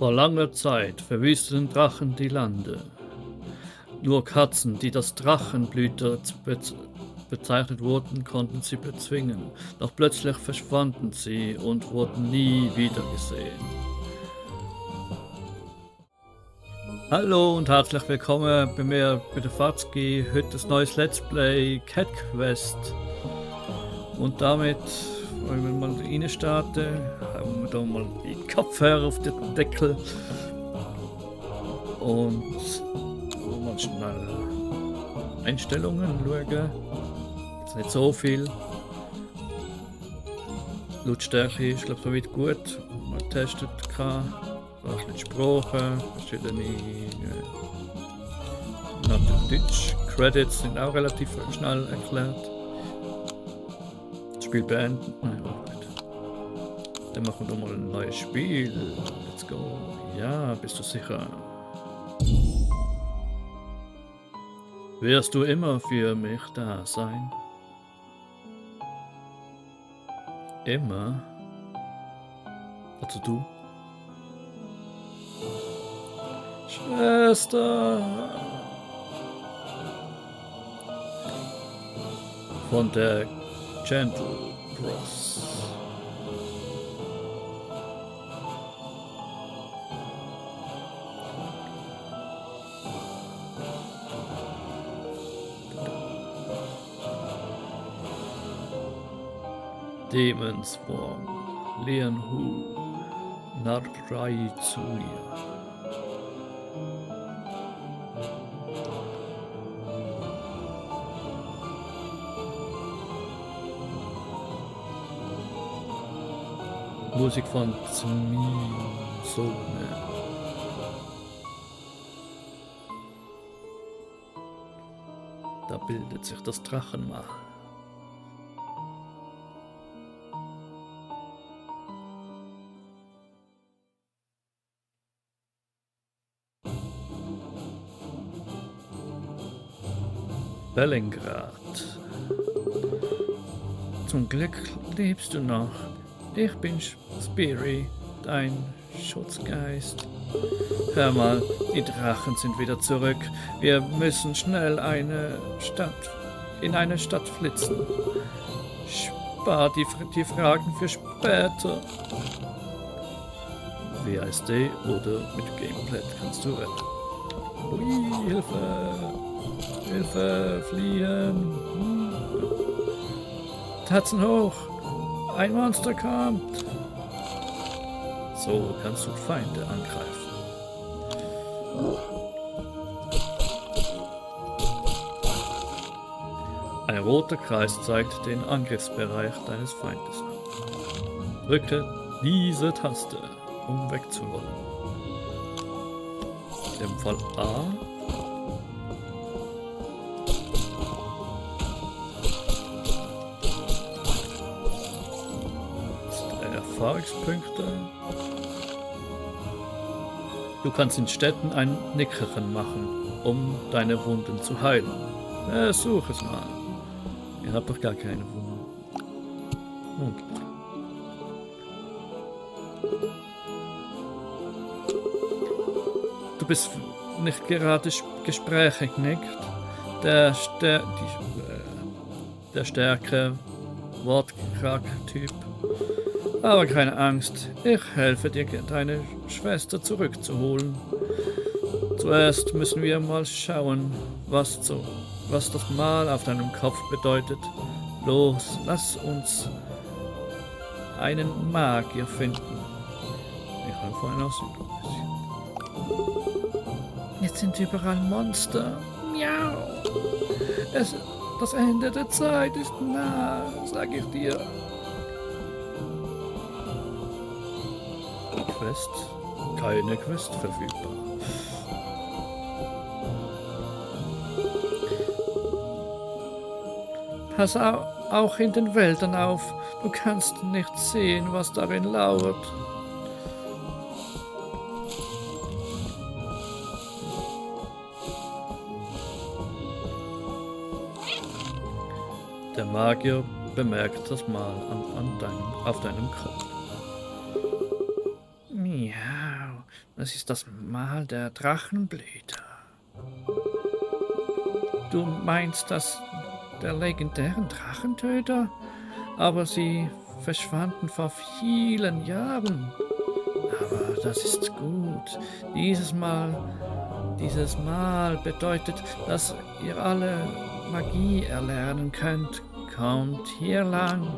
Vor langer Zeit verwüsteten Drachen die Lande. Nur Katzen, die das Drachenblüter bezeichnet wurden, konnten sie bezwingen. Doch plötzlich verschwanden sie und wurden nie wieder gesehen. Hallo und herzlich willkommen bei mir bei der Fatzki. Heute ein neues Let's Play Cat Quest. Und damit wollen wir mal rein starten. Haben wir da mal die Kopfhörer auf den Deckel. Und mal schnell Einstellungen schauen. Jetzt nicht so viel. Lautstärke ist glaube ich soweit gut. Man testet kann. Ein bisschen Sprache, verschiedene Deutsch. Credits sind auch relativ schnell erklärt. Das Spiel beenden. Nein, auch nicht. Dann machen wir doch mal ein neues Spiel. Let's go. Ja, bist du sicher? Wirst du immer für mich da sein? Immer? Also du? Schwester! Von der Gentle Bros. Demon Swarm, Lian Hu, Narraizuya. Musik von Zmisone. Da bildet sich das Drachenmal. Bellingrad. Zum Glück lebst du noch. Ich bin Spiri, dein Schutzgeist. Hör mal, die Drachen sind wieder zurück. Wir müssen schnell in eine Stadt flitzen. Spar die Fragen für später. WASD oder mit Gamepad kannst du retten. Ui, Hilfe! Hilfe, fliehen! Tatzen hoch! Ein Monster kommt! So kannst du Feinde angreifen. Ein roter Kreis zeigt den Angriffsbereich deines Feindes an. Drücke diese Taste, um wegzurollen. In dem Fall A. Erfahrungspunkte. Du kannst in Städten ein Nickerchen machen, um deine Wunden zu heilen. Versuch es mal. Ihr habt doch gar keine Wunden. Okay. Du bist nicht gerade gesprächig, nicht? Der stärkere Wortkrack-Typ. Aber keine Angst, ich helfe dir, deine Schwester zurückzuholen. Zuerst müssen wir mal schauen, was das Mal auf deinem Kopf bedeutet. Los, lass uns einen Magier finden. Ich habe vorhin aus Jetzt sind überall Monster. Miau. Das Ende der Zeit ist nah, sag ich dir. Quest. Keine Quest verfügbar. Pass auch in den Wäldern auf. Du kannst nicht sehen, was darin lauert. Der Magier bemerkt das Mal auf deinem Kopf. Miau. Das ist das Mal der Drachenblüte. Du meinst das der legendären Drachentöter? Aber sie verschwanden vor vielen Jahren. Aber das ist gut. Dieses Mal bedeutet, dass ihr alle Magie erlernen könnt. Kommt hier lang.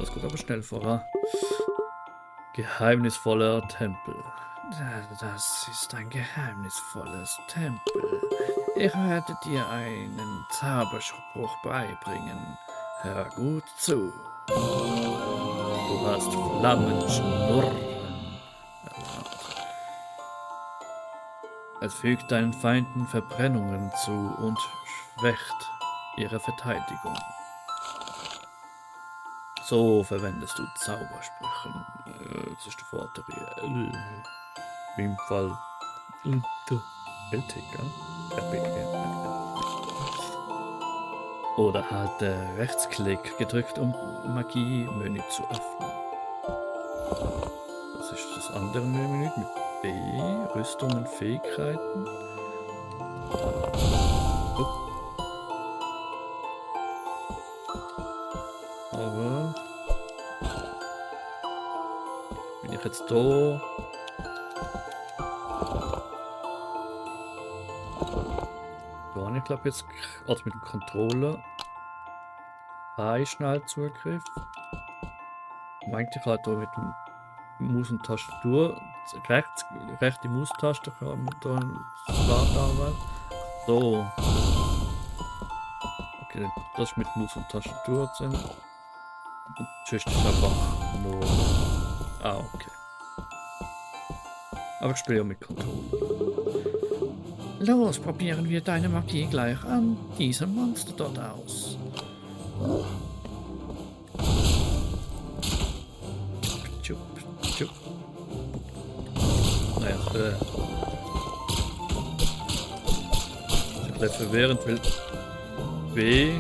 Das geht aber schnell voran. Geheimnisvoller Tempel. Das ist ein geheimnisvolles Tempel. Ich werde dir einen Zauberspruch beibringen. Hör gut zu. Du hast Flammenschnurren erlernt. Es fügt deinen Feinden Verbrennungen zu und schwächt ihre Verteidigung. So verwendest du Zaubersprüche. Das ist der Vorteil. Im Fall LTK. Oder halt Rechtsklick gedrückt, um Magie-Menü zu öffnen. Das ist das andere Menü mit B, Rüstung und Fähigkeiten. Aber bin ich jetzt da? Ich glaube jetzt, also mit dem Controller Schnellzugriff. Eigentlich halt auch mit dem Maus und Tastatur. Rechte Maustaste kann man da Start anwählen. So. Okay, das ist mit Maus und Tastatur drin. Und sonst ist einfach nur. Okay. Aber ich spiele ja mit Controller. Los, probieren wir deine Magie gleich an diesem Monster dort aus. Tschup, tschup. Naja, ist ein bisschen verwirrend, weil B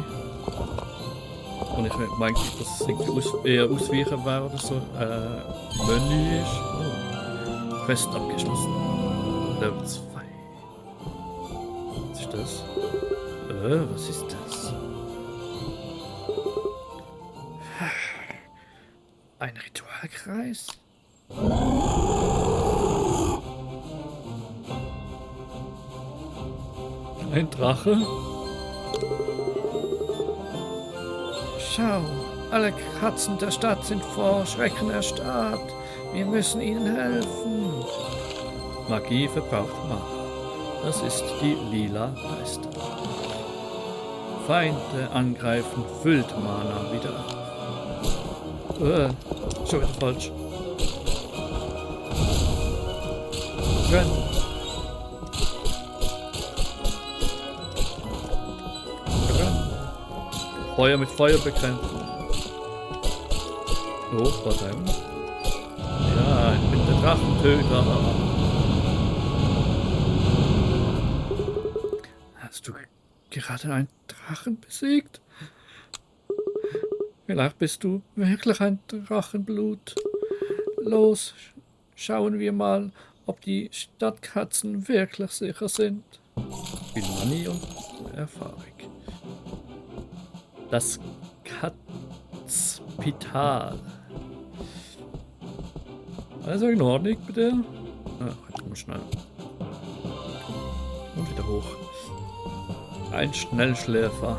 und ich meinte, dass es irgendwie eher ausweichen wäre oder so. Menü ist. Oh. Quest abgeschlossen. Level 2. Das? Was ist das? Ein Ritualkreis? Ein Drache? Schau, alle Katzen der Stadt sind vor Schrecken erstarrt. Wir müssen ihnen helfen. Magie verbraucht Macht. Das ist die lila Leiste. Feinde angreifen, füllt Mana wieder ab. Schon wieder falsch. Rennen. Feuer mit Feuer bekämpfen. Oh, warte. Ja, ich bin der Drachentöter. Hast du gerade einen Drachen besiegt? Vielleicht bist du wirklich ein Drachenblut. Los, schauen wir mal, ob die Stadtkatzen wirklich sicher sind. Viel Money und Erfahrung. Das Katzspital. Also in Ordnung, bitte. Jetzt mal schnell. Und wieder hoch. Ein Schnellschläfer.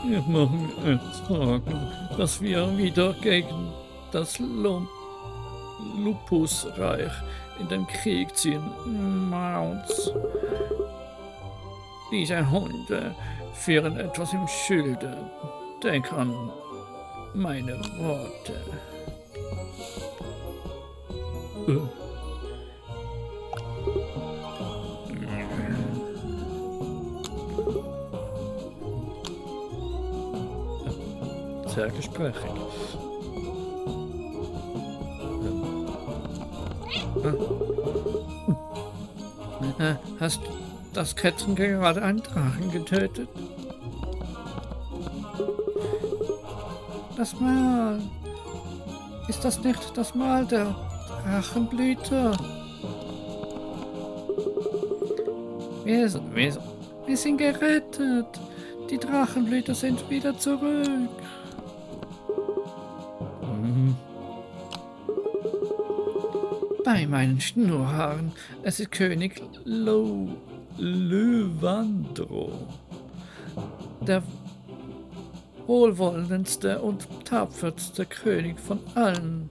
Wir machen uns Sorgen, dass wir wieder gegen das Lupusreich in den Krieg ziehen. Maus. Diese Hunde führen etwas im Schilde. Denk an meine Worte. Sehr gesprächig. Hast das Kätzchen gerade einen Drachen getötet? Das Mal. Ist das nicht das Mal der Drachenblüte? Wir sind gerettet. Die Drachenblüter sind wieder zurück. Bei meinen Schnurrhaaren. Es ist König Lövandro. Der wohlwollendste und tapferste König von allen.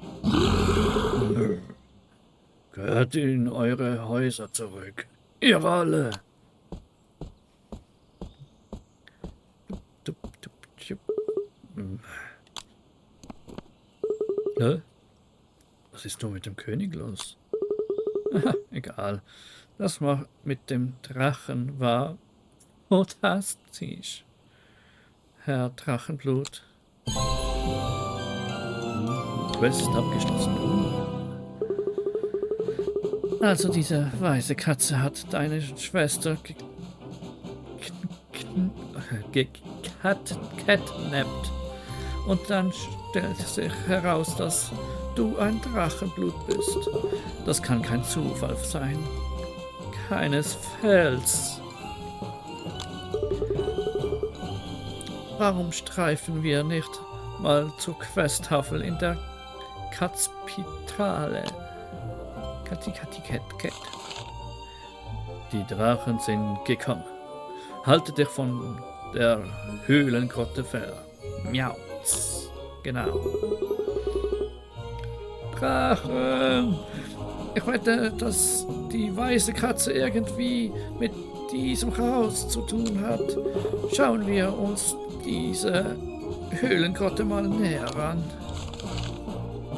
Gehört in eure Häuser zurück. Ihr alle. Hä? Was ist nun mit dem König los? Egal. Das mit dem Drachen war fantastisch. Herr Drachenblut. Quest abgeschlossen. Also diese weiße Katze hat deine Schwester catnapped. Und dann stellt sich heraus, dass du ein Drachenblut bist. Das kann kein Zufall sein. Keinesfalls. Warum streifen wir nicht mal zur Questtafel in der Katzpitale? Die Drachen sind gekommen. Halte dich von der Höhlengrotte fern. Miauz. Genau. Drachen! Ich wette, dass die weiße Katze irgendwie mit diesem Haus zu tun hat. Schauen wir uns diese Höhlengrotte mal näher an.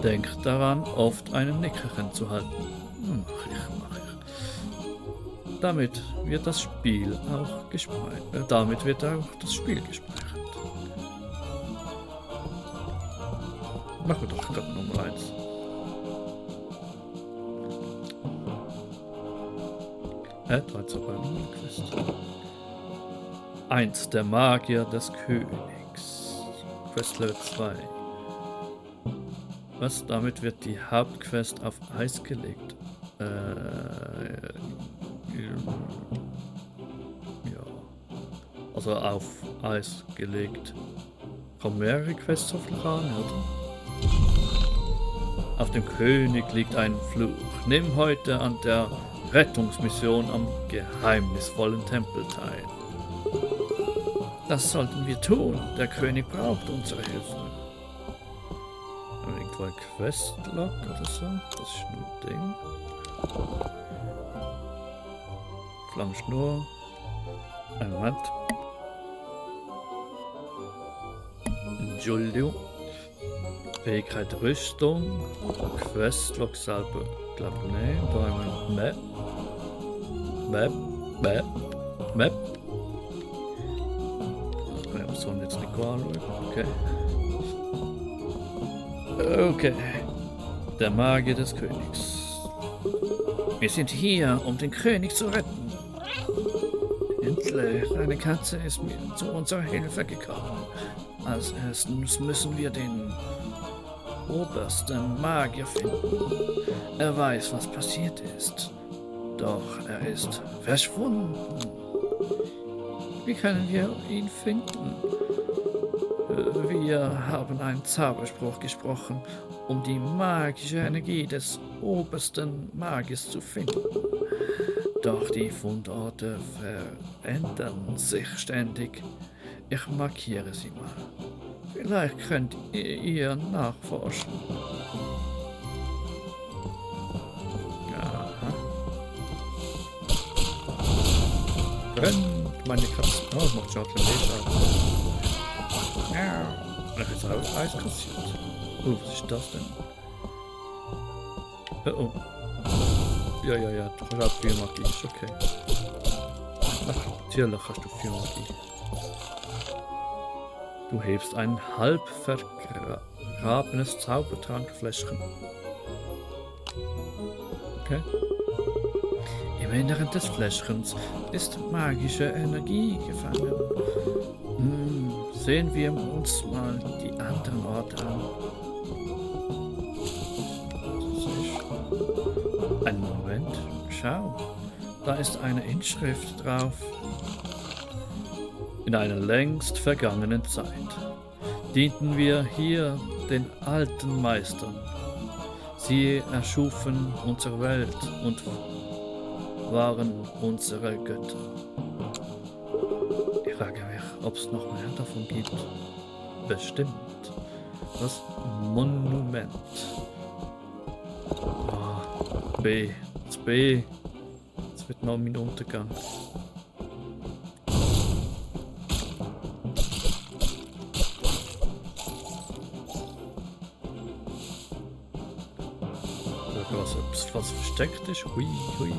Denk daran, oft einen Nickerchen zu halten. Mach ich. Damit wird das Spiel auch gespeichert. Machen wir doch gerade Nummer 1. Quest. 1. Der Magier des Königs. Quest Level 2. Was? Damit wird die Hauptquest auf Eis gelegt. Ja. Also auf Eis gelegt. Kommen mehrere Quests auf den Plan, oder? Auf dem König liegt ein Fluch. Nimm heute an der Rettungsmission am geheimnisvollen Tempel teil. Das sollten wir tun. Der König braucht unsere Hilfe. Irgendwo ein Questlog oder so? Das ist nur ein Ding. Flammenschnur. Ein Moment. Giulio. Fähigkeit Rüstung. Questlog selber. Glaube nicht. Da haben wir Map. Wir sollen jetzt nicht anschauen. Okay. Der Magier des Königs. Wir sind hier, um den König zu retten. Endlich, eine Katze ist mir zu unserer Hilfe gekommen. Als erstes müssen wir den obersten Magier finden. Er weiß, was passiert ist. Doch er ist verschwunden. Wie können wir ihn finden? Wir haben einen Zauberspruch gesprochen, um die magische Energie des obersten Magiers zu finden. Doch die Fundorte verändern sich ständig. Ich markiere sie mal. Vielleicht könnt ihr nachforschen. Aha. Brennt meine Katze. Oh, das macht Chocolate Laser. Ja. Ich habe jetzt auch Eis kassiert. Oh, was ist das denn? Oh. Ja, du hast auch viel Magie, ist okay. Ach, natürlich hast du viel Magie. Du hebst ein halb vergrabenes Zaubertrankfläschchen. Okay. Im Inneren des Fläschchens ist magische Energie gefangen. Sehen wir uns mal die anderen Orte an. Einen Moment, schau, da ist eine Inschrift drauf. In einer längst vergangenen Zeit dienten wir hier den alten Meistern. Sie erschufen unsere Welt und waren unsere Götter. Ich frage mich, ob es noch mehr davon gibt. Bestimmt. Das Monument. Oh, B. Das B. Es wird noch mein Untergang. Was versteckt ist. Hui, hui.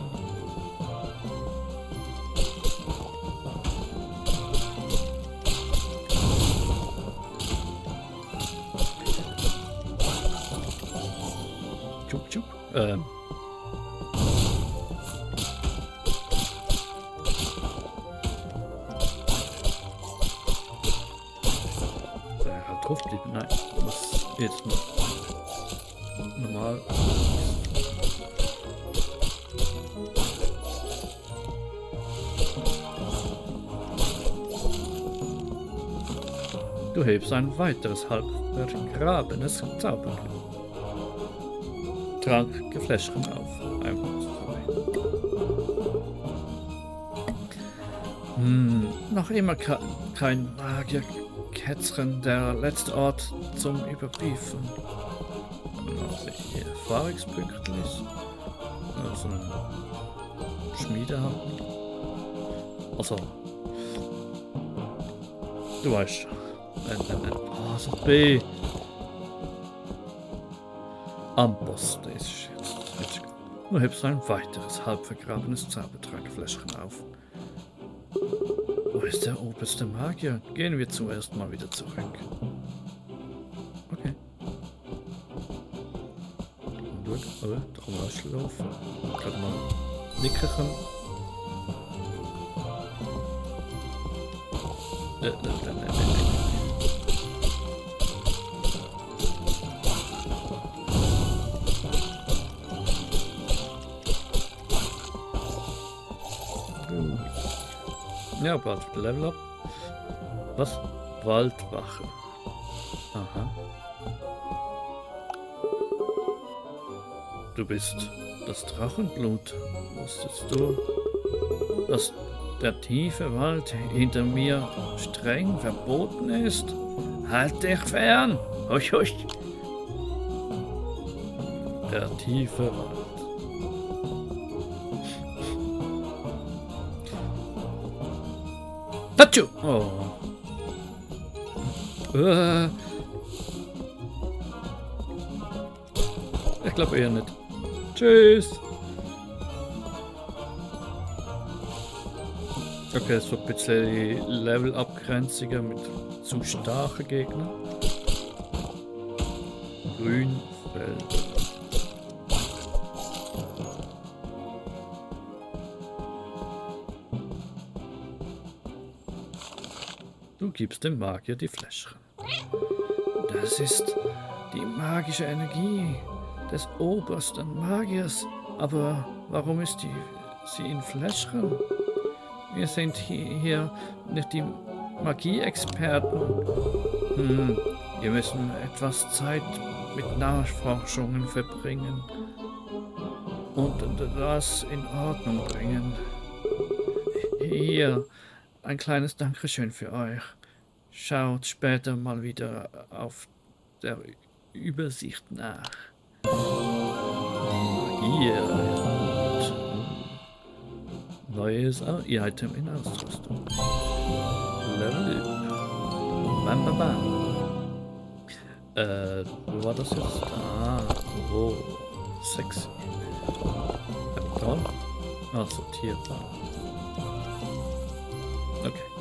Tschuk, tschuk. Halt drauf blieben. Nein, muss jetzt noch normal. Du hebst ein weiteres halb vergrabenes Zauberglück. Trank Fläschchen auf. Einfach so. Noch immer kein Magierkätzchen, der letzte Ort zum Überprüfen. Erfahrungspünktlich. So eine Schmiede haben. Also. Du weißt schon. Oh, so B. Amboss, das ist jetzt gut. Du hebst ein weiteres halb vergrabenes Zaubertrankfläschchen auf. Wo ist der oberste Magier? Gehen wir zuerst mal wieder zurück. Okay. Und schau, darum rauslaufen. Gerade mal nicken. Ja, bald Level up. Was? Waldwache. Aha. Du bist das Drachenblut. Wusstest du, dass der tiefe Wald hinter mir streng verboten ist? Halt dich fern! Husch, husch! Der tiefe Wald. Tatschu! Oh. Ich glaube eher nicht. Tschüss! Okay, so ein bisschen Level-Abgrenzungen mit zu starken Gegnern. Grünfeld. Du gibst dem Magier die Fläschchen. Das ist die magische Energie des obersten Magiers. Aber warum ist sie in Fläschchen? Wir sind hier nicht die Magie-Experten. Wir müssen etwas Zeit mit Nachforschungen verbringen und das in Ordnung bringen. Hier, ein kleines Dankeschön für euch. Schaut später mal wieder auf der Übersicht nach. Hier. Neues Item in Ausrüstung. Level up. Bam, bam, bam. Wo war das jetzt? Ah, oh, sexy. Toll. Ah, sortierbar. Okay.